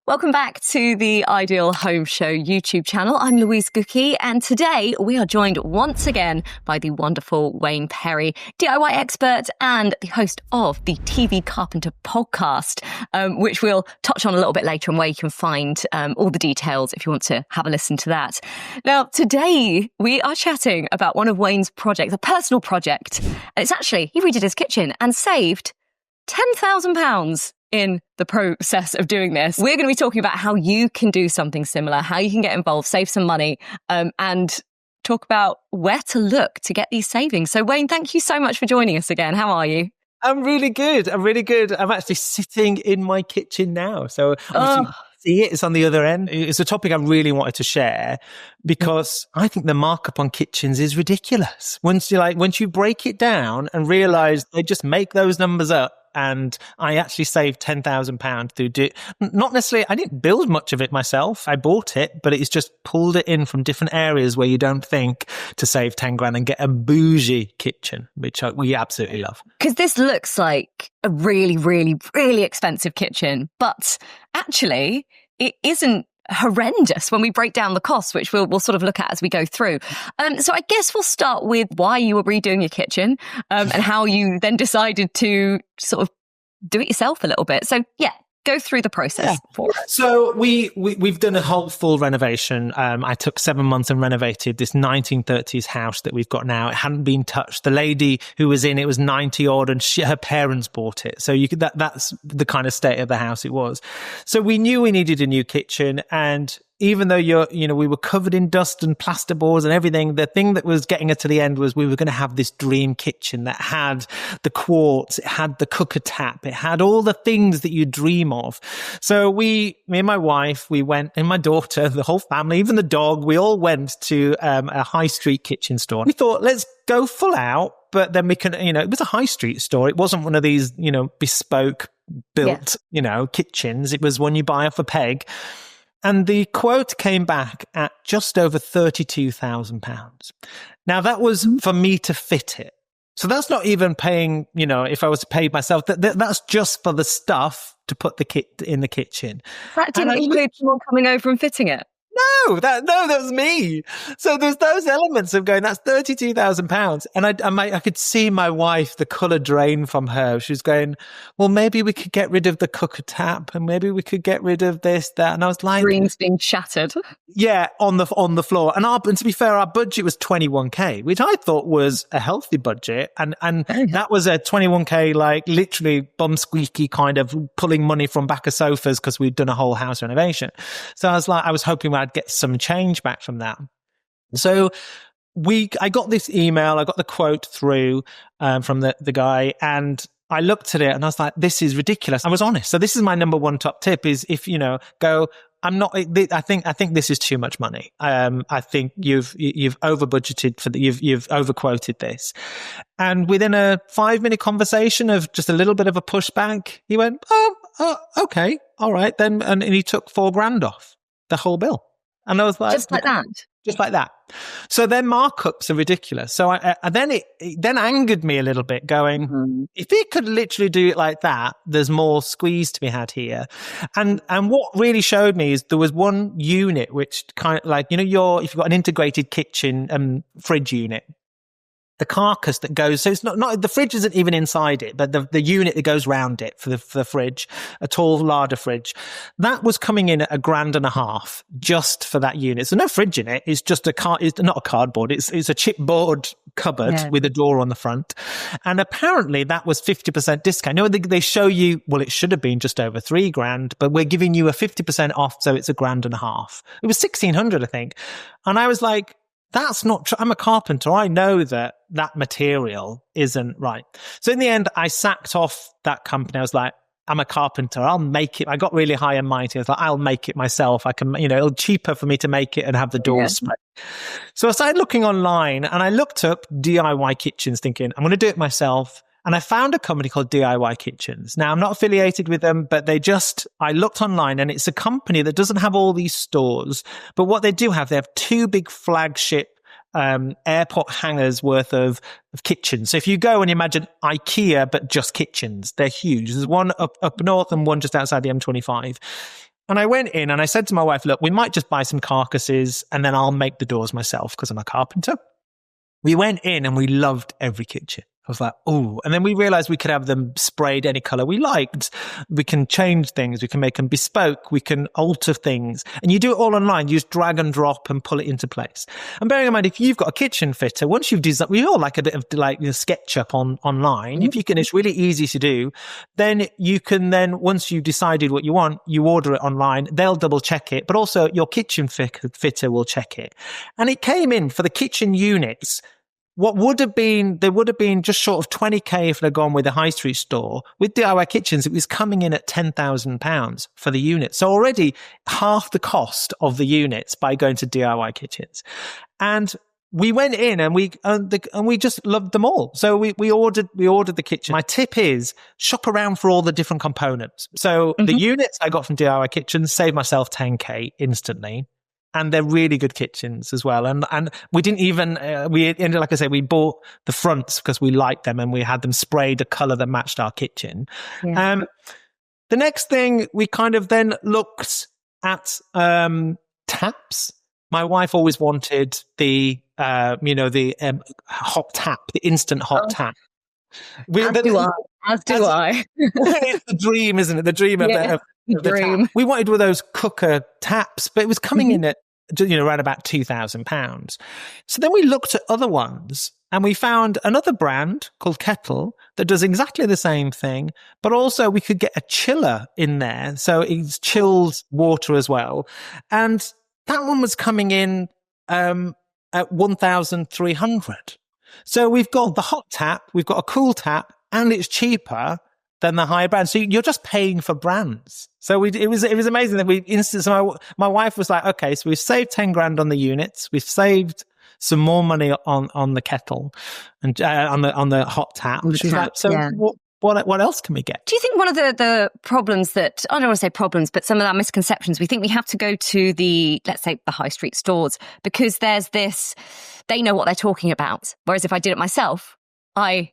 Welcome back to the Ideal Home Show YouTube channel. I'm Louise Gookie, and today we are joined once again by the wonderful Wayne Perrey, DIY expert and the host of the TV Carpenter podcast, which we'll touch on a little bit later and where you can find all the details if you want to have a listen to that. Now, today we are chatting about one of Wayne's projects, a personal project. And it's actually, he redid his kitchen and saved £10,000 in the process of doing this. We're going to be talking about how you can do something similar, how you can get involved, save some money, and talk about where to look to get these savings. So Wayne, thank you so much for joining us again. How are you? I'm really good. I'm actually sitting in my kitchen now. So see it, it's on the other end. It's a topic I really wanted to share because I think the markup on kitchens is ridiculous. Once you break it down and realize they just make those numbers up. And I actually saved £10,000 through not necessarily, I didn't build much of it myself. I bought it, but it's just pulled it in from different areas where you don't think to save 10 grand and get a bougie kitchen, which we absolutely love. Because this looks like a really, really, really expensive kitchen, but actually it isn't horrendous when we break down the costs, which we'll sort of look at as we go through. So I guess we'll start with why you were redoing your kitchen and how you then decided to sort of do it yourself a little bit. So yeah, go through the process for us. So we've done a whole full renovation. I took 7 months and renovated this 1930s house that we've got now. It hadn't been touched. The lady who was in it was 90 odd and her parents bought it. So that's the kind of state of the house it was. So we knew we needed a new kitchen, and even though we were covered in dust and plasterboards and everything, the thing that was getting us to the end was we were going to have this dream kitchen that had the quartz, it had the cooker tap, it had all the things that you dream of. So me and my wife, we went, and my daughter, the whole family, even the dog, we all went to a high street kitchen store. We thought, let's go full out, but then we can, it was a high street store. It wasn't one of these, bespoke built, kitchens. It was one you buy off a peg. And the quote came back at just over £32,000. Now, that was for me to fit it. So that's not even paying, if I was to pay myself, that's just for the stuff to put the kit in the kitchen. That didn't include someone coming over and fitting it? No, that was me. So there's those elements of going, that's £32,000. And I could see my wife, the colour drain from her. She was going, well, maybe we could get rid of the cooker tap and maybe we could get rid of this, that. And I was like, dreams being shattered. Yeah, on the floor. And to be fair, our budget was 21k, which I thought was a healthy budget. And that was a 21k, like literally bum squeaky kind of pulling money from back of sofas because we'd done a whole house renovation. So I was hoping I'd get some change back from that. So I got this email, I got the quote through from the guy, and I looked at it and I was like, this is ridiculous. I was honest. So this is my number one top tip is if, go, I think this is too much money. I think you've over budgeted you've over quoted this. And within a 5-minute conversation of just a little bit of a pushback, he went, oh, okay. All right then. And he took $4,000 off the whole bill. And I was like, just like that. Just like that. So their markups are ridiculous. So it then angered me a little bit going, if he could literally do it like that, there's more squeeze to be had here. And what really showed me is there was one unit, which kind of like, if you've got an integrated kitchen fridge unit, the carcass that goes, so it's not the fridge isn't even inside it, but the unit that goes round it for the fridge, a tall larder fridge, that was coming in at £1,500 just for that unit. So no fridge in it. It's just it's not a cardboard. It's a chipboard cupboard with a door on the front. And apparently that was 50% discount. They show you, well, it should have been just over £3,000, but we're giving you a 50% off. So it's £1,500. It was 1,600, I think. And I was like, that's not true. I'm a carpenter. I know that material isn't right. So in the end, I sacked off that company. I was like, I'm a carpenter. I'll make it. I got really high and mighty. I was like, I'll make it myself. I can, it'll cheaper for me to make it and have the doors spray. So I started looking online and I looked up DIY kitchens thinking, I'm going to do it myself. And I found a company called DIY Kitchens. Now, I'm not affiliated with them, but I looked online and it's a company that doesn't have all these stores. But what they do have, they have 2 big flagship airport hangars worth of kitchens. So if you go and imagine IKEA, but just kitchens, they're huge. There's one up north and one just outside the M25. And I went in and I said to my wife, look, we might just buy some carcasses and then I'll make the doors myself because I'm a carpenter. We went in and we loved every kitchen. I was like, oh, and then we realized we could have them sprayed any color we liked. We can change things. We can make them bespoke. We can alter things. And you do it all online. You just drag and drop and pull it into place. And bearing in mind, if you've got a kitchen fitter, once you've designed, we all like a bit of like SketchUp online. If you can, it's really easy to do. Then you can once you've decided what you want, you order it online. They'll double check it, but also your kitchen fitter will check it. And it came in for the kitchen units. There would have been just short of 20k if they'd gone with a high street store. With DIY kitchens, it was coming in at £10,000 for the unit. So already half the cost of the units by going to DIY kitchens. And we went in and we just loved them all. So we ordered the kitchen. My tip is shop around for all the different components. So the units I got from DIY kitchens saved myself 10k instantly. And they're really good kitchens as well. And we didn't even, we ended, like I say, we bought the fronts because we liked them and we had them sprayed a color that matched our kitchen. Yeah. The next thing we kind of then looked at, taps. My wife always wanted the hot tap, the instant hot tap. As do I. It's the dream, isn't it? The dream of the dream. Tap. We wanted one of those cooker taps, but it was coming in at around about £2,000. So then we looked at other ones and we found another brand called Kettle that does exactly the same thing, but also we could get a chiller in there. So it chills water as well. And that one was coming in at 1,300. So we've got the hot tap, we've got a cool tap, and it's cheaper than the higher brand. So you're just paying for brands. So it was amazing that so my wife was like, okay, so we've saved 10 grand on the units. We've saved some more money on the kettle and on the hot tap. She's like, so what else can we get? Do you think one of the problems that, I don't want to say problems, but some of our misconceptions, we think we have to go to let's say the high street stores because there's this, they know what they're talking about. Whereas if I did it myself,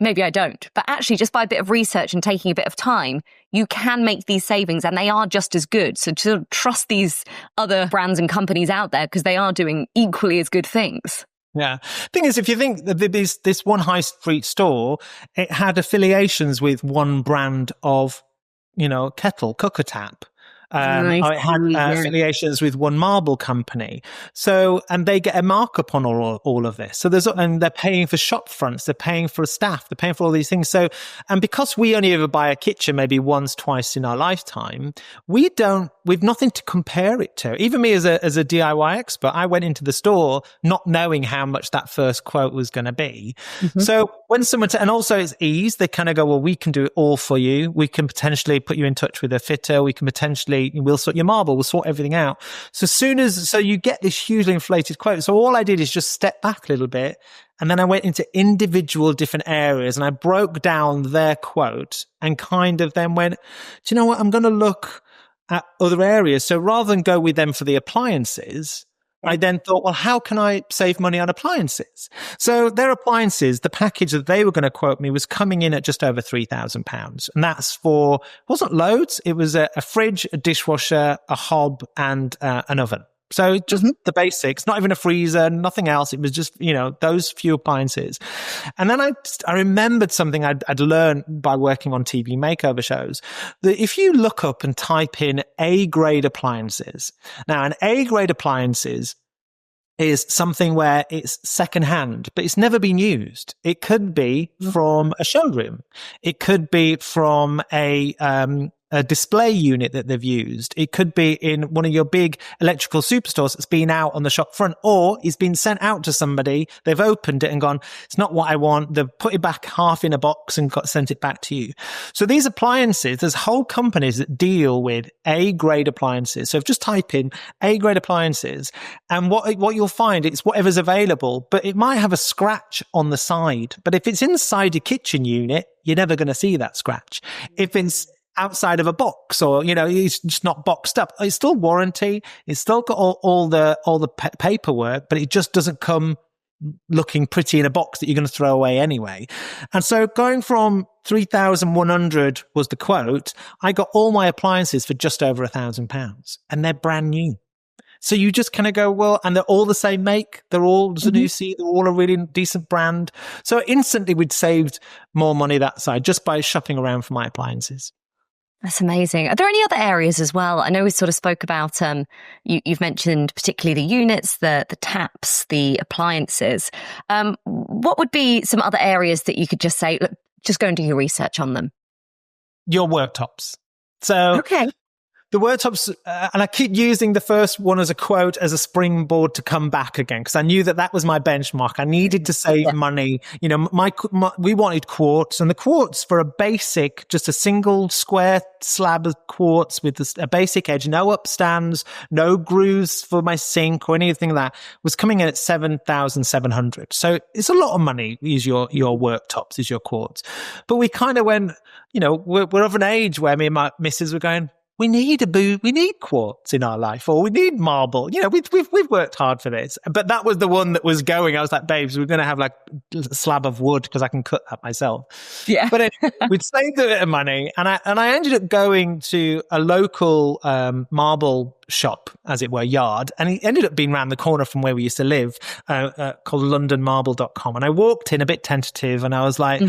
maybe I don't, but actually just by a bit of research and taking a bit of time, you can make these savings and they are just as good. So to trust these other brands and companies out there because they are doing equally as good things. Yeah. Thing is, if you think that this one high street store, it had affiliations with one brand of, kettle, cooker tap. It had affiliations with one marble company. So, and they get a markup on all of this. So and they're paying for shop fronts, they're paying for staff, they're paying for all these things. So, and because we only ever buy a kitchen maybe once, twice in our lifetime, we've nothing to compare it to. Even me as a DIY expert, I went into the store not knowing how much that first quote was going to be. So when someone, and also it's ease, they kind of go, well, we can do it all for you. We can potentially put you in touch with a fitter. We can potentially, we'll sort your marble, we'll sort everything out. So you get this hugely inflated quote. So all I did is just step back a little bit. And then I went into individual different areas and I broke down their quote and kind of then went, do you know what? I'm going to look at other areas. So rather than go with them for the appliances, I then thought, well, how can I save money on appliances? So their appliances, the package that they were going to quote me was coming in at just over £3,000. And that's wasn't loads. It was a fridge, a dishwasher, a hob, and an oven. So just the basics, not even a freezer, nothing else. It was just, those few appliances. And then I remembered something I'd learned by working on TV makeover shows, that if you look up and type in A-grade appliances, now an A-grade appliances is something where it's secondhand, but it's never been used. It could be from a showroom. It could be from a display unit that they've used. It could be in one of your big electrical superstores that's been out on the shop front, or it's been sent out to somebody. They've opened it and gone, it's not what I want. They've put it back half in a box and sent it back to you. So these appliances, there's whole companies that deal with A-grade appliances. So just type in A-grade appliances and what you'll find, it's whatever's available, but it might have a scratch on the side. But if it's inside your kitchen unit, you're never going to see that scratch. If it's outside of a box or, it's just not boxed up, it's still warranty. It's still got all the paperwork, but it just doesn't come looking pretty in a box that you're going to throw away anyway. And so going from 3,100 was the quote, I got all my appliances for just over £1,000 and they're brand new. So you just kind of go, well, and they're all the same make. They're all Zanussi. They're all a really decent brand. So instantly we'd saved more money that side just by shopping around for my appliances. That's amazing. Are there any other areas as well? I know we sort of spoke about, you've mentioned particularly the units, the taps, the appliances. What would be some other areas that you could just say, look, just go and do your research on them? Your worktops. So okay. The worktops, and I keep using the first one as a quote, as a springboard to come back again, because I knew that was my benchmark. I needed to save money. You know, we wanted quartz, and the quartz for a basic, just a single square slab of quartz with a basic edge, no upstands, no grooves for my sink or anything like that, was coming in at 7,700. So it's a lot of money. Is your worktops, is your quartz. But we kind of went, you know, we're of an age where me and my missus were going, we need quartz in our life, or we need marble. You know, we've worked hard for this. But that was the one that was going. I was like, babes, we're going to have like a slab of wood because I can cut that myself. Yeah. But we'd saved a bit of money, and I ended up going to a local marble shop, as it were, yard, and it ended up being around the corner from where we used to live, called londonmarble.com. And I walked in a bit tentative, and I was like,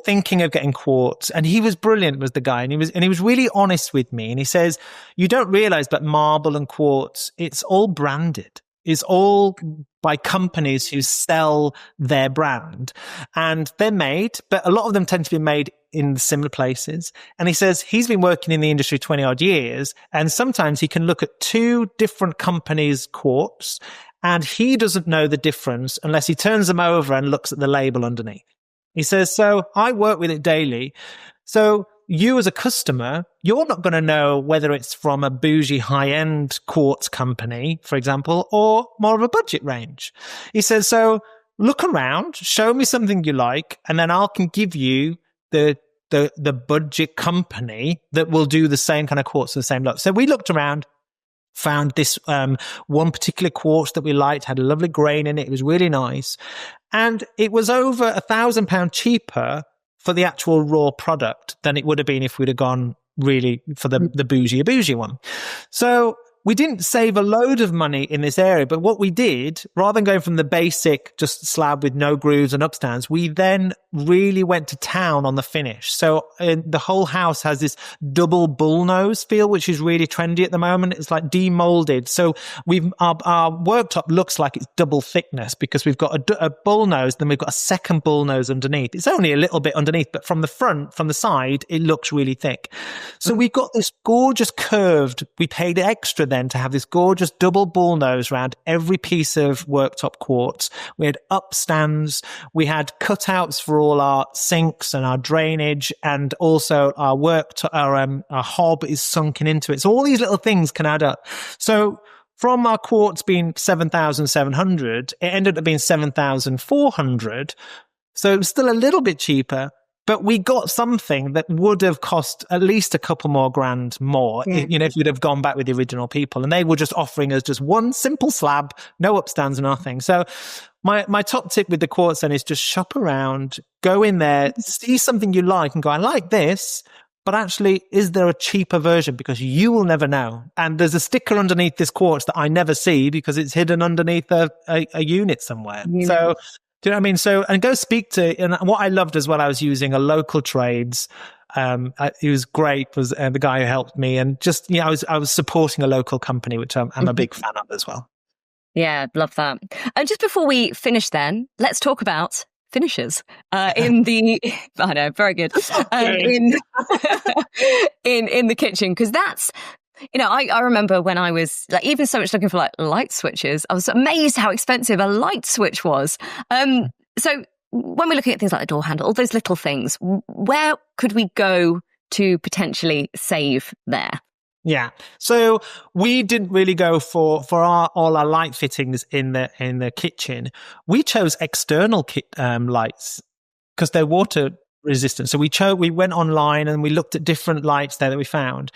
thinking of getting quartz, and he was brilliant, was the guy, and he was really honest with me, and he says, you don't realize, but marble and quartz, it's all branded. It's all by companies who sell their brand, and they're made, but a lot of them tend to be made in similar places. And he says he's been working in the industry 20 odd years, and sometimes he can look at two different companies' quartz, and he doesn't know the difference unless he turns them over and looks at the label underneath. He says, so I work with it daily. So you as a customer, you're not going to know whether it's from a bougie high-end quartz company, for example, or more of a budget range. He says, so look around, show me something you like, and then I can give you the budget company that will do the same kind of quartz, the same look. So we looked around, found this one particular quartz that we liked, had a lovely grain in it. It was really nice. And it was over £1,000 cheaper for the actual raw product than it would have been if we'd have gone really for the bougie one. So we didn't save a load of money in this area, but what we did, rather than going from the basic just slab with no grooves and upstands, we then really went to town on the finish. So the whole house has this double bullnose feel, which is really trendy at the moment. It's like demolded. So our worktop looks like it's double thickness because we've got a bullnose, then we've got a second bullnose underneath. It's only a little bit underneath, but from the front, from the side, it looks really thick. So we've got this gorgeous curved, we paid extra then to have this gorgeous double bullnose around every piece of worktop quartz. We had upstands, we had cutouts for all our sinks and our drainage, and also our our hob is sunken into it. So all these little things can add up. So from our quartz being 7,700, it ended up being 7,400. So it was still a little bit cheaper, but we got something that would have cost at least a couple more grand more, if you'd have gone back with the original people. And they were just offering us just one simple slab, no upstands and nothing. So my top tip with the quartz then is just shop around, go in there, see something you like and go, I like this, but actually, is there a cheaper version? Because you will never know. And there's a sticker underneath this quartz that I never see because it's hidden underneath a unit somewhere. So, do you know what I mean? So, and go speak to, and what I loved as well, I was using a local trades. He was great, was the guy who helped me, and just, I was supporting a local company, which I'm a big fan of as well. Yeah, love that. And just before we finish then, let's talk about finishes in the, I know, very good, in the kitchen, because that's, I remember when I was like even so much looking for like light switches, I was amazed how expensive a light switch was. So when we're looking at things like a door handle, all those little things, where could we go to potentially save there? Yeah. So we didn't really go for all our light fittings in the kitchen. We chose external lights because they're water resistant. So we went online and we looked at different lights there that we found.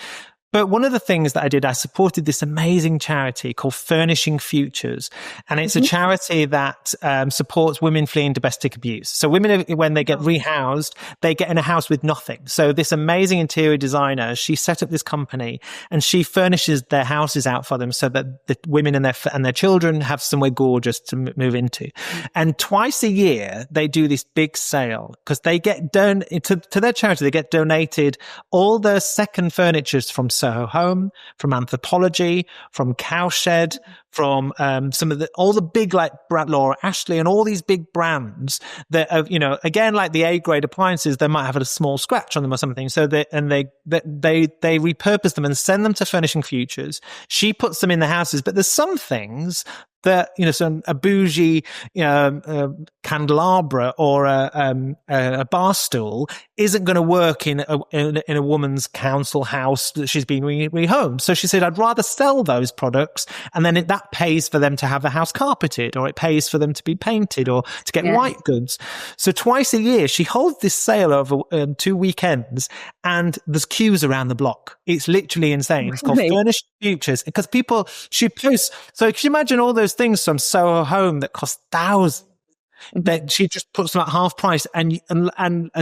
But one of the things that I did, I supported this amazing charity called Furnishing Futures. And it's a charity that supports women fleeing domestic abuse. So women, when they get rehoused, they get in a house with nothing. So this amazing interior designer, she set up this company and she furnishes their houses out for them so that the women and their children have somewhere gorgeous to move into. And twice a year, they do this big sale because they get to their charity, they get donated all the second furnitures from Soho Home, from Anthropology, from Cowshed, from some of all the big like Laura Ashley and all these big brands that are, again, like the A-grade appliances, they might have a small scratch on them or something. So they repurpose them and send them to Furnishing Futures. She puts them in the houses, but there's some things that, so a Bougie candelabra or a bar stool isn't going to work in a woman's council house that she's been rehomed. So she said, I'd rather sell those products, and then that pays for them to have the house carpeted, or it pays for them to be painted, or to get white goods. So twice a year, she holds this sale over 2 weekends, and there's queues around the block. It's literally insane. It's called Furnished Futures, because she posts. So can you imagine all those things from Soho Home that cost thousands? That she just puts them at half price, and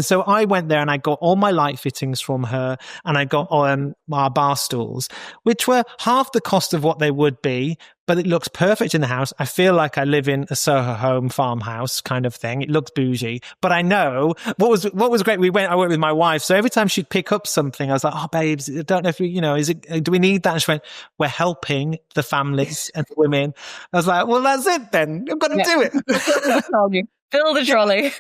so I went there and I got all my light fittings from her, and I got our bar stools, which were half the cost of what they would be, but it looks perfect in the house. I feel like I live in a Soho Home farmhouse kind of thing. It looks bougie, but I know what was great. I went with my wife, so every time she'd pick up something, I was like, "Oh, babes, I don't know if do we need that?" And she went, "We're helping the families and the women." I was like, "Well, that's it then. I've got to do it." Fill the trolley.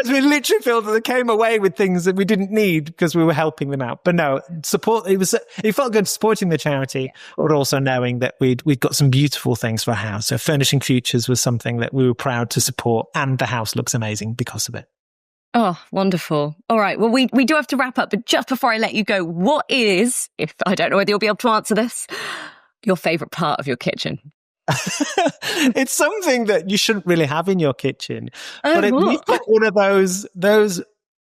We literally came away with things that we didn't need because we were helping them out. But no, it felt good supporting the charity, but also knowing that we'd got some beautiful things for our house. So Furnishing Futures was something that we were proud to support, and the house looks amazing because of it. Oh, wonderful. All right. Well, we do have to wrap up, but just before I let you go, what is, if I don't know whether you'll be able to answer this, your favorite part of your kitchen? It's something that you shouldn't really have in your kitchen, but we've got one of those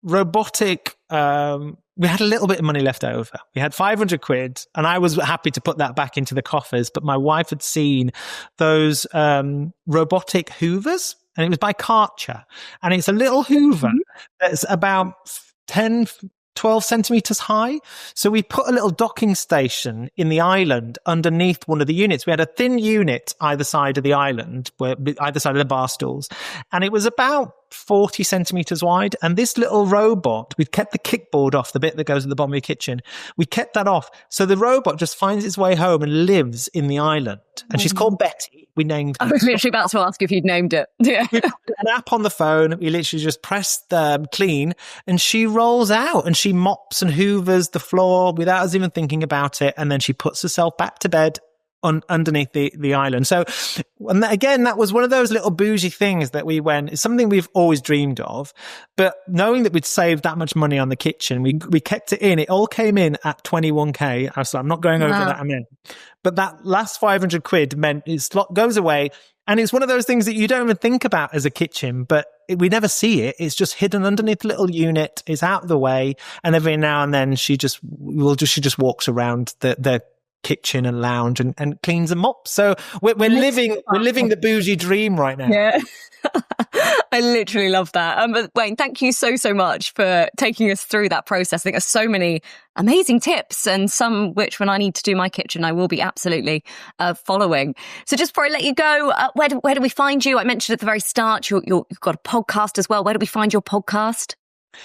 robotic. We had a little bit of money left over. We had 500 quid, and I was happy to put that back into the coffers. But my wife had seen those robotic hoovers, and it was by Karcher, and it's a little hoover that's about 12 centimeters high. So we put a little docking station in the island underneath one of the units. We had a thin unit either side of the island, either side of the bar stools. And it was about 40 centimeters wide. And this little robot, we'd kept the kickboard off, the bit that goes at the bottom of your kitchen. We kept that off. So the robot just finds its way home and lives in the island. And she's called Betty. We named her. I was literally about to ask if you'd named it. Yeah. We put an app on the phone. We literally just press clean, and she rolls out and she mops and hoovers the floor without us even thinking about it. And then she puts herself back to bed underneath the island. So, and again, that was one of those little bougie things that it's something we've always dreamed of, but knowing that we'd saved that much money on the kitchen, we kept it in. It all came in at 21k. I'm not going over that amount, but that last 500 quid meant it goes away. And it's one of those things that you don't even think about as a kitchen, but we never see it. It's just hidden underneath a little unit. It's out of the way. And every now and then she just walks around the kitchen and lounge and cleans them up. So we're living the bougie dream right now. Yeah. I literally love that. But Wayne, thank you so much for taking us through that process. I think there's so many amazing tips, and some which when I need to do my kitchen, I will be absolutely following. So just before I let you go, where do we find you? I mentioned at the very start, you've got a podcast as well. Where do we find your podcast?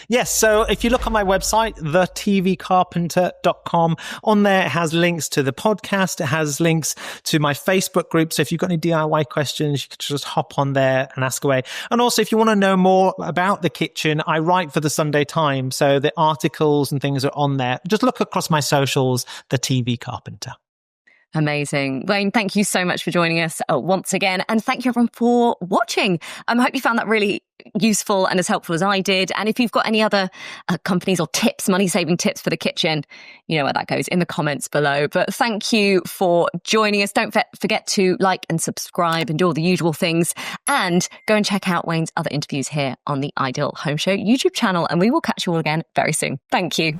Yes, so if you look on my website, thetvcarpenter.com, on there it has links to the podcast, it has links to my Facebook group, so if you've got any DIY questions, you can just hop on there and ask away. And also, if you want to know more about the kitchen, I write for the Sunday Times, so the articles and things are on there. Just look across my socials, The TV Carpenter. Amazing. Wayne, thank you so much for joining us once again. And thank you everyone for watching. I hope you found that really useful and as helpful as I did. And if you've got any other companies or tips, money-saving tips for the kitchen, you know where that goes in the comments below. But thank you for joining us. Don't forget to like and subscribe and do all the usual things. And go and check out Wayne's other interviews here on the Ideal Home Show YouTube channel. And we will catch you all again very soon. Thank you.